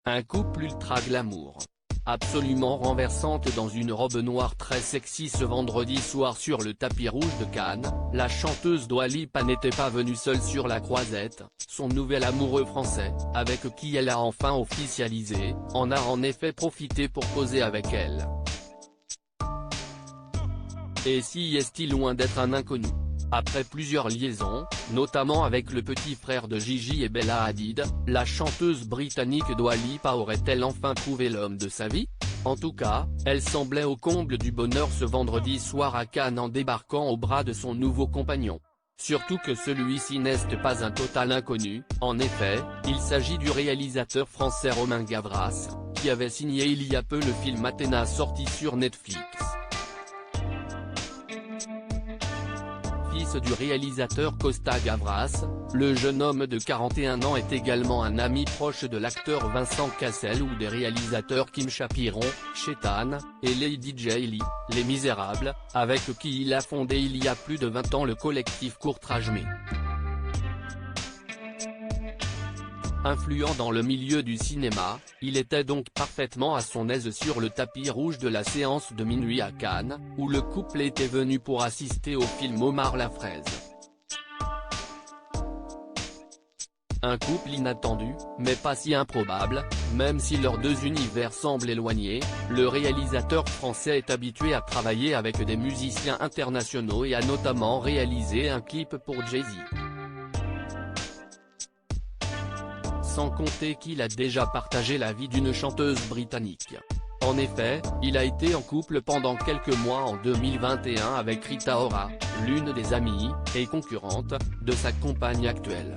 Un couple ultra glamour. Absolument renversante dans une robe noire très sexy ce vendredi soir sur le tapis rouge de Cannes, la chanteuse Dua Lipa n'était pas venue seule sur la croisette, son nouvel amoureux français, avec qui elle a enfin officialisé, en a en effet profité pour poser avec elle. Et si est-il loin d'être un inconnu? Après plusieurs liaisons, notamment avec le petit frère de Gigi et Bella Hadid, la chanteuse britannique Dua Lipa aurait-elle enfin trouvé l'homme de sa vie? En tout cas, elle semblait au comble du bonheur ce vendredi soir à Cannes en débarquant au bras de son nouveau compagnon. Surtout que celui-ci n'est pas un total inconnu, en effet, il s'agit du réalisateur français Romain Gavras, qui avait signé il y a peu le film Athéna sorti sur Netflix. Fils du réalisateur Costa Gavras, le jeune homme de 41 ans est également un ami proche de l'acteur Vincent Cassel ou des réalisateurs Kim Chapiron, Chétan, et Lady Jayley, Les Misérables, avec qui il a fondé il y a plus de 20 ans le collectif Courtrajmé. Influent dans le milieu du cinéma, il était donc parfaitement à son aise sur le tapis rouge de la séance de minuit à Cannes, où le couple était venu pour assister au film Omar la fraise. Un couple inattendu, mais pas si improbable, même si leurs deux univers semblent éloignés, le réalisateur français est habitué à travailler avec des musiciens internationaux et a notamment réalisé un clip pour Jay-Z. Sans compter qu'il a déjà partagé la vie d'une chanteuse britannique. En effet, il a été en couple pendant quelques mois en 2021 avec Rita Ora, l'une des amies, et concurrente, de sa compagne actuelle.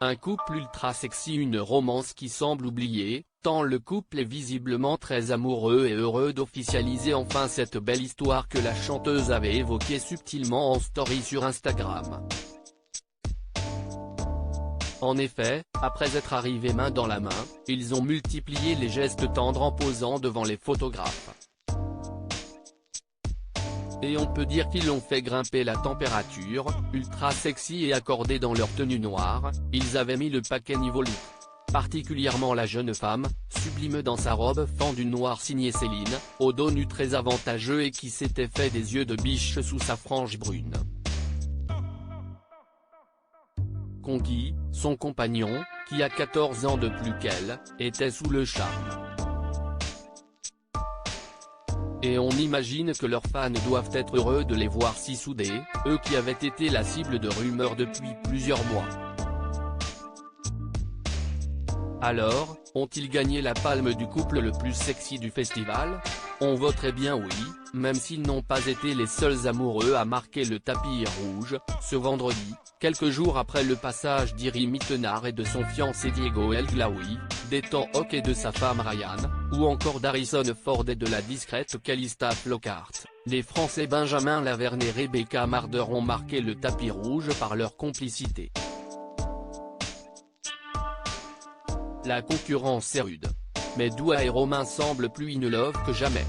Un couple ultra sexy, une romance qui semble oubliée, tant le couple est visiblement très amoureux et heureux d'officialiser enfin cette belle histoire que la chanteuse avait évoquée subtilement en story sur Instagram. En effet, après être arrivés main dans la main, ils ont multiplié les gestes tendres en posant devant les photographes. Et on peut dire qu'ils ont fait grimper la température, ultra sexy et accordés dans leur tenue noire, ils avaient mis le paquet niveau look. Particulièrement la jeune femme, sublime dans sa robe fendue noire signée Céline, au dos nu très avantageux et qui s'était fait des yeux de biche sous sa frange brune. Conquis, son compagnon, qui a 14 ans de plus qu'elle, était sous le charme. Et on imagine que leurs fans doivent être heureux de les voir si soudés, eux qui avaient été la cible de rumeurs depuis plusieurs mois. Alors, ont-ils gagné la palme du couple le plus sexy du festival? On voterait bien oui, même s'ils n'ont pas été les seuls amoureux à marquer le tapis rouge, ce vendredi, quelques jours après le passage d'Iri Mittenard et de son fiancé Diego El Glaoui, d'Ethan Hawke et de sa femme Ryan, ou encore d'Harrison Ford et de la discrète Calista Flockhart. Les Français Benjamin Laverne et Rebecca Marder ont marqué le tapis rouge par leur complicité. La concurrence est rude. Mais Dua et Romain semblent plus in love que jamais.